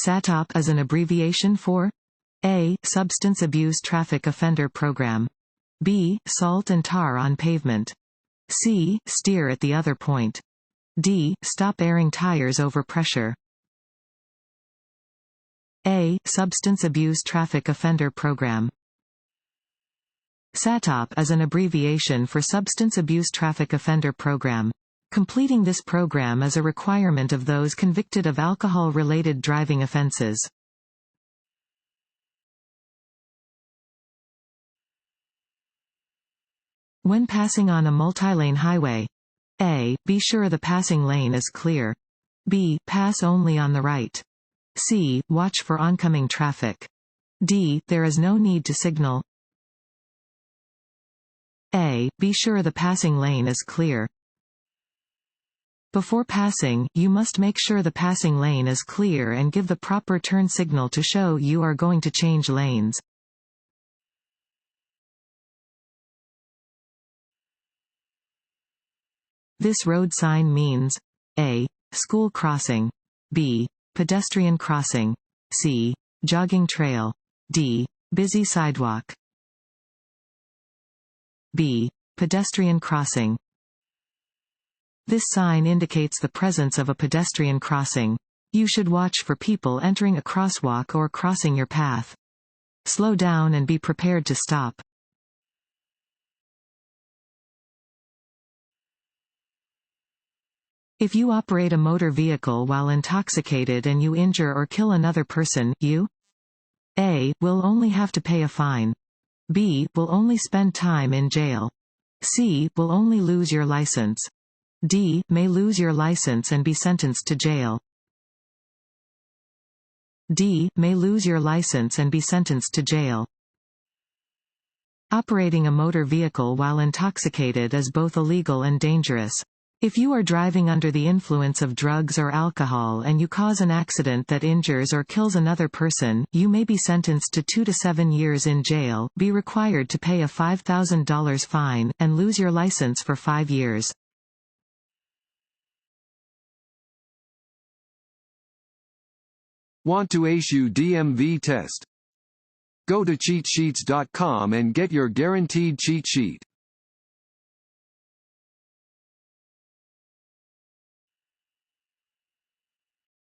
SATOP is an abbreviation for A. Substance Abuse Traffic Offender Program. B. Salt and tar on pavement. C. Steer at the other point. D. Stop airing tires over pressure. A. Substance Abuse Traffic Offender Program. SATOP is an abbreviation for Substance Abuse Traffic Offender Program. Completing this program is a requirement of those convicted of alcohol-related driving offenses. When passing on a multi-lane highway, A. Be sure the passing lane is clear. B. Pass only on the right. C. Watch for oncoming traffic. D. There is no need to signal. A. Be sure the passing lane is clear. Before passing, you must make sure the passing lane is clear and give the proper turn signal to show you are going to change lanes. This road sign means A. School crossing. B. Pedestrian crossing. C. Jogging trail. D. Busy sidewalk. B. Pedestrian crossing. This sign indicates the presence of a pedestrian crossing. You should watch for people entering a crosswalk or crossing your path. Slow down and be prepared to stop. If you operate a motor vehicle while intoxicated and you injure or kill another person, you A. will only have to pay a fine. B. will only spend time in jail. C. will only lose your license. D. may lose your license and be sentenced to jail. D. may lose your license and be sentenced to jail. Operating a motor vehicle while intoxicated is both illegal and dangerous. If you are driving under the influence of drugs or alcohol and you cause an accident that injures or kills another person, you may be sentenced to 2 to 7 years in jail, be required to pay a $5,000 fine, and lose your license for 5 years. Want to ace your DMV test? Go to cheatsheets.com and get your guaranteed cheat sheet.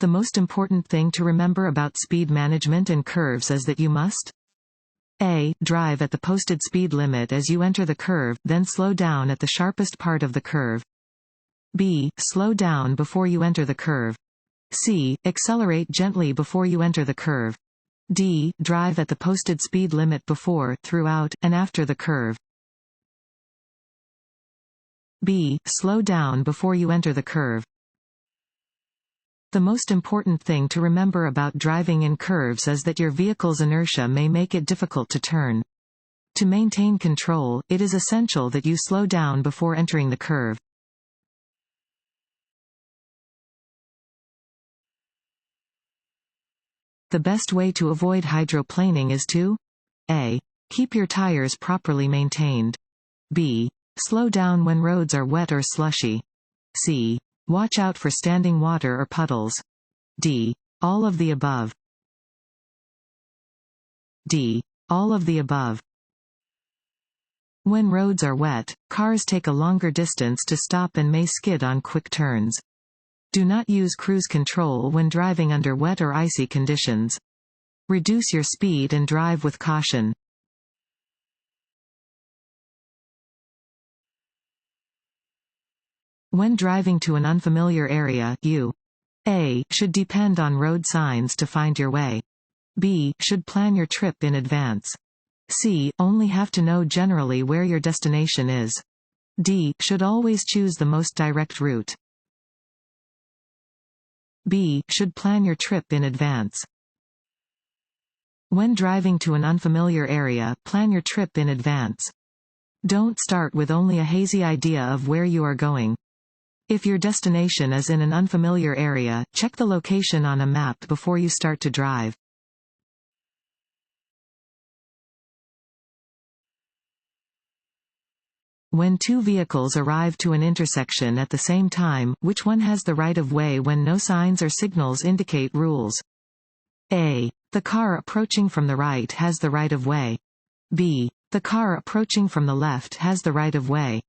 The most important thing to remember about speed management and curves is that you must A. drive at the posted speed limit as you enter the curve, then slow down at the sharpest part of the curve. B. slow down before you enter the curve. C. accelerate gently before you enter the curve. D. drive at the posted speed limit before, throughout, and after the curve. B. slow down before you enter the curve. The most important thing to remember about driving in curves is that your vehicle's inertia may make it difficult to turn. To maintain control, it is essential that you slow down before entering the curve. The best way to avoid hydroplaning is to A. keep your tires properly maintained. B. slow down when roads are wet or slushy. C. watch out for standing water or puddles. D. all of the above. D. all of the above. When roads are wet, cars take a longer distance to stop and may skid on quick turns. Do not use cruise control when driving under wet or icy conditions. Reduce your speed and drive with caution. When driving to an unfamiliar area, you A. should depend on road signs to find your way. B. should plan your trip in advance. C. only have to know generally where your destination is. D. should always choose the most direct route. B. should plan your trip in advance. When driving to an unfamiliar area, plan your trip in advance. Don't start with only a hazy idea of where you are going. If your destination is in an unfamiliar area, check the location on a map before you start to drive. When two vehicles arrive to an intersection at the same time, which one has the right of way when no signs or signals indicate rules? A. The car approaching from the right has the right of way. B. The car approaching from the left has the right of way.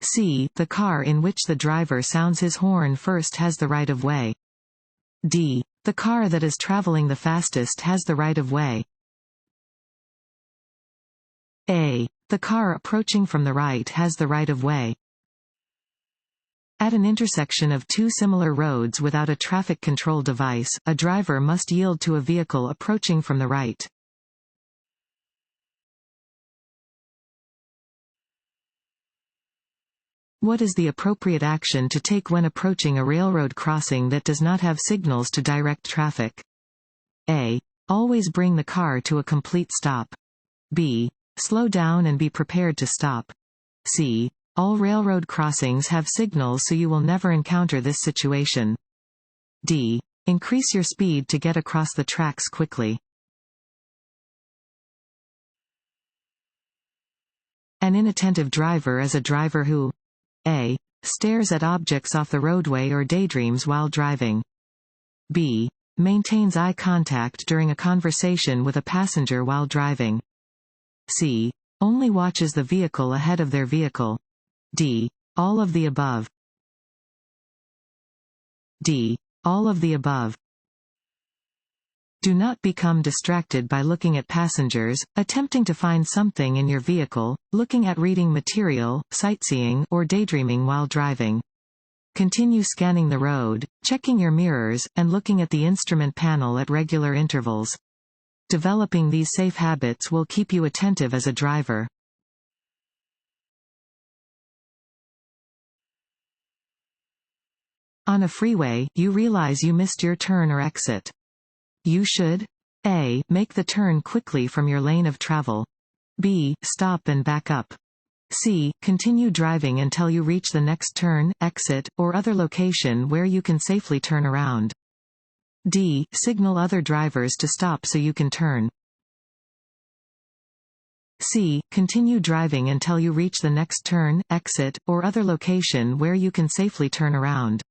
C. The car in which the driver sounds his horn first has the right of way. D. The car that is traveling the fastest has the right of way. A. The car approaching from the right has the right of way. At an intersection of two similar roads without a traffic control device, a driver must yield to a vehicle approaching from the right. What is the appropriate action to take when approaching a railroad crossing that does not have signals to direct traffic? A. Always bring the car to a complete stop. B. Slow down and be prepared to stop. C. All railroad crossings have signals, so you will never encounter this situation. D. Increase your speed to get across the tracks quickly. An inattentive driver is a driver who A. Stares at objects off the roadway or daydreams while driving. B. Maintains eye contact during a conversation with a passenger while driving. C. Only watches the vehicle ahead of their vehicle. D. All of the above. D. All of the above. Do not become distracted by looking at passengers, attempting to find something in your vehicle, looking at reading material, sightseeing, or daydreaming while driving. Continue scanning the road, checking your mirrors, and looking at the instrument panel at regular intervals. Developing these safe habits will keep you attentive as a driver. On a freeway, you realize you missed your turn or exit. You should A. Make the turn quickly from your lane of travel. B. Stop and back up. C. Continue driving until you reach the next turn, exit, or other location where you can safely turn around. D. Signal other drivers to stop so you can turn. C. Continue driving until you reach the next turn, exit, or other location where you can safely turn around.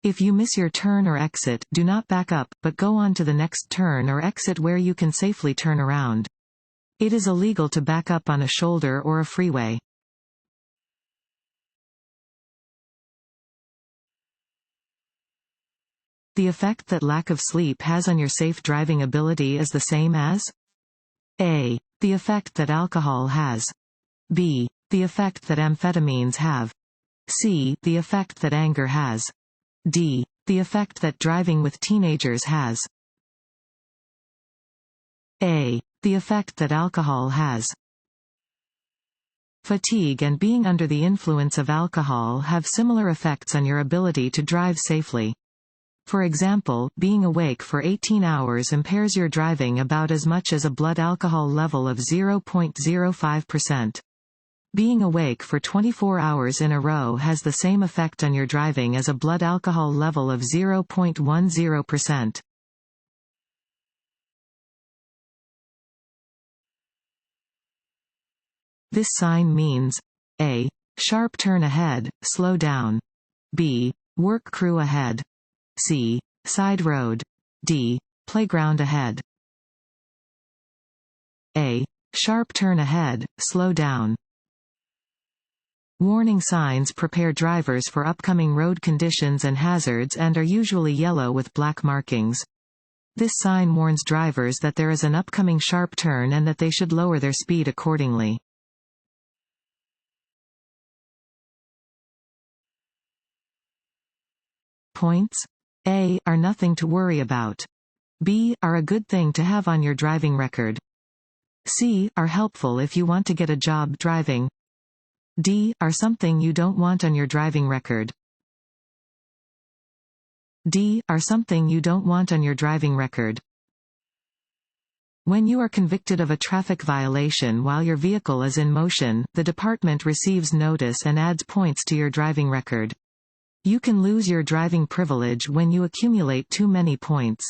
If you miss your turn or exit, do not back up, but go on to the next turn or exit where you can safely turn around. It is illegal to back up on a shoulder or a freeway. The effect that lack of sleep has on your safe driving ability is the same as A. The effect that alcohol has. B. The effect that amphetamines have. C. The effect that anger has. D. The effect that driving with teenagers has. A. The effect that alcohol has. Fatigue and being under the influence of alcohol have similar effects on your ability to drive safely. For example, being awake for 18 hours impairs your driving about as much as a blood alcohol level of 0.05%. Being awake for 24 hours in a row has the same effect on your driving as a blood alcohol level of 0.10%. This sign means A. Sharp turn ahead, slow down. B. Work crew ahead. C. Side road. D. Playground ahead. A. Sharp turn ahead, slow down. Warning signs prepare drivers for upcoming road conditions and hazards and are usually yellow with black markings. This sign warns drivers that there is an upcoming sharp turn and that they should lower their speed accordingly. Points. A. Are nothing to worry about. B. Are a good thing to have on your driving record. C. Are helpful if you want to get a job driving. D. Are something you don't want on your driving record. D. Are something you don't want on your driving record. When you are convicted of a traffic violation while your vehicle is in motion, the department receives notice and adds points to your driving record. You can lose your driving privilege when you accumulate too many points.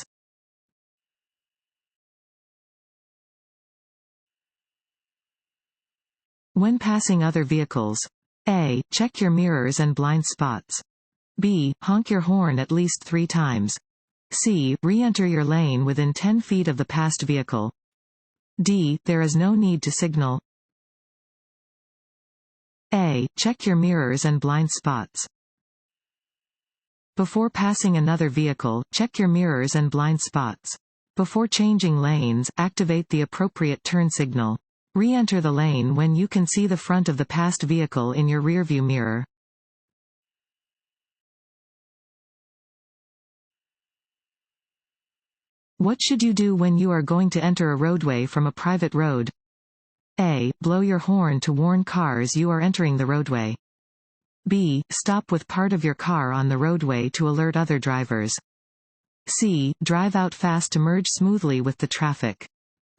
When passing other vehicles. A. Check your mirrors and blind spots. B. Honk your horn at least 3 times. C. Re-enter your lane within 10 feet of the passed vehicle. D. There is no need to signal. A. Check your mirrors and blind spots. Before passing another vehicle, check your mirrors and blind spots. Before changing lanes, activate the appropriate turn signal. Re-enter the lane when you can see the front of the passed vehicle in your rearview mirror. What should you do when you are going to enter a roadway from a private road? A. Blow your horn to warn cars you are entering the roadway. B. Stop with part of your car on the roadway to alert other drivers. C. Drive out fast to merge smoothly with the traffic.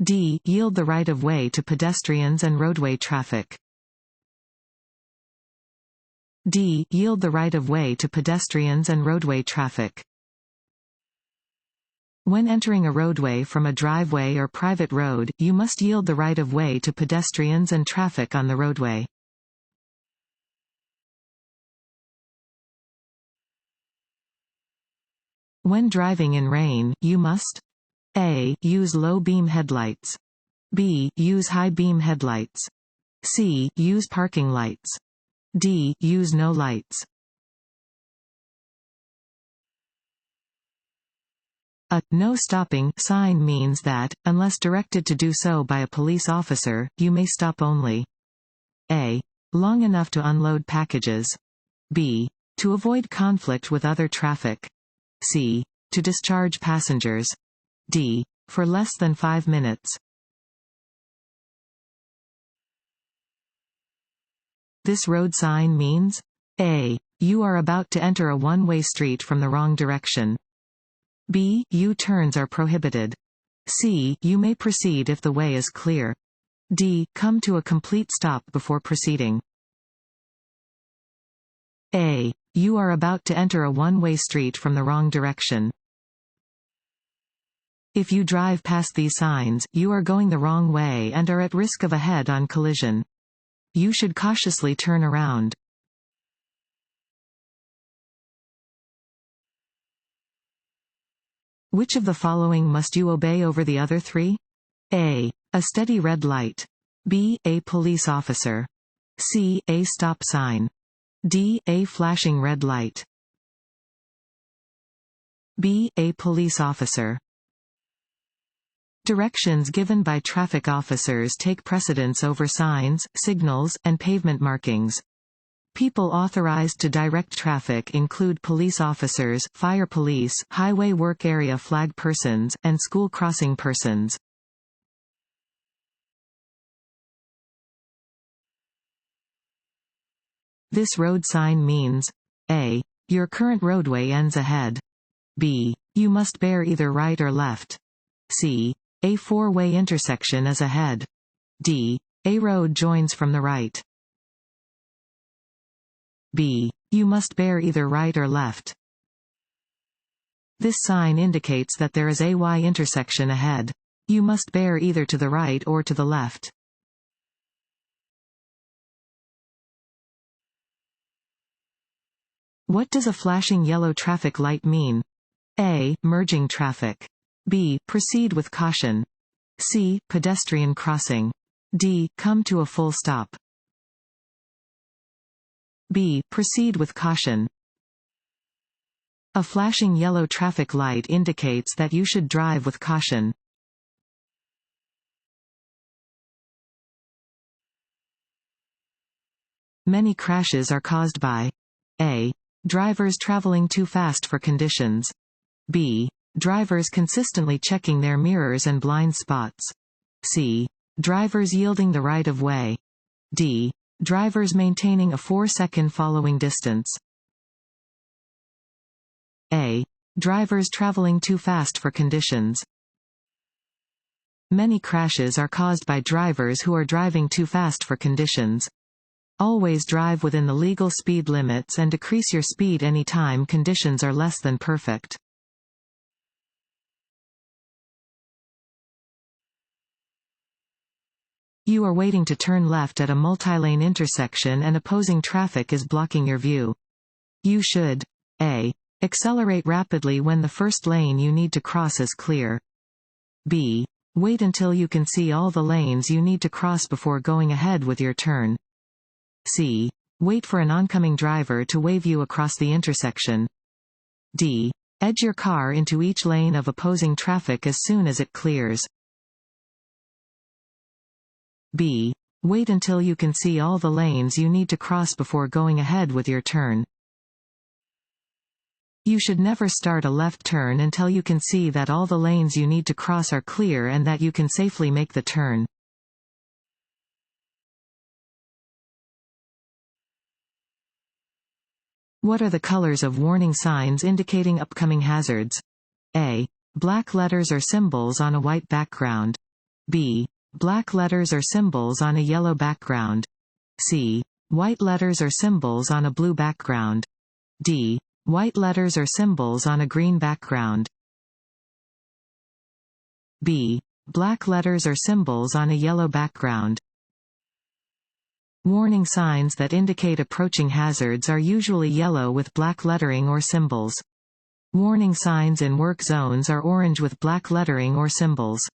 D. Yield the right-of-way to pedestrians and roadway traffic. D. Yield the right-of-way to pedestrians and roadway traffic. When entering a roadway from a driveway or private road, you must yield the right-of-way to pedestrians and traffic on the roadway. When driving in rain, you must A. Use low-beam headlights. B. Use high-beam headlights. C. Use parking lights. D. Use no lights. A "no stopping" sign means that, unless directed to do so by a police officer, you may stop only. A. Long enough to unload packages. B. To avoid conflict with other traffic. C. To discharge passengers. D. For less than 5 minutes. This road sign means A. You are about to enter a one-way street from the wrong direction. B. U-turns are prohibited. C. You may proceed if the way is clear. D. Come to a complete stop before proceeding. A. You are about to enter a one-way street from the wrong direction. If you drive past these signs, you are going the wrong way and are at risk of a head-on collision. You should cautiously turn around. Which of the following must you obey over the other three? A. A steady red light. B. A police officer. C. A stop sign. D. A flashing red light. B. A police officer. Directions given by traffic officers take precedence over signs, signals, and pavement markings. People authorized to direct traffic include police officers, fire police, highway work area flag persons, and school crossing persons. This road sign means A. Your current roadway ends ahead. B. You must bear either right or left. C. A four-way intersection is ahead. D. A road joins from the right. B. You must bear either right or left. This sign indicates that there is a Y intersection ahead. You must bear either to the right or to the left. What does a flashing yellow traffic light mean? A. Merging traffic. B. Proceed with caution. C. Pedestrian crossing. D. Come to a full stop. B. Proceed with caution. A flashing yellow traffic light indicates that you should drive with caution. Many crashes are caused by A. Drivers traveling too fast for conditions. B. Drivers consistently checking their mirrors and blind spots. C. Drivers yielding the right of way. D. Drivers maintaining a 4-second following distance. A. Drivers traveling too fast for conditions. Many crashes are caused by drivers who are driving too fast for conditions. Always drive within the legal speed limits and decrease your speed anytime conditions are less than perfect. You are waiting to turn left at a multi-lane intersection and opposing traffic is blocking your view. You should A. Accelerate rapidly when the first lane you need to cross is clear. B. Wait until you can see all the lanes you need to cross before going ahead with your turn. C. Wait for an oncoming driver to wave you across the intersection. D. Edge your car into each lane of opposing traffic as soon as it clears. B. Wait until you can see all the lanes you need to cross before going ahead with your turn. You should never start a left turn until you can see that all the lanes you need to cross are clear and that you can safely make the turn. What are the colors of warning signs indicating upcoming hazards? A. Black letters or symbols on a white background. B. Black letters or symbols on a yellow background. C. White letters or symbols on a blue background. D. White letters or symbols on a green background. B. Black letters or symbols on a yellow background. Warning signs that indicate approaching hazards are usually yellow with black lettering or symbols. Warning signs in work zones are orange with black lettering or symbols.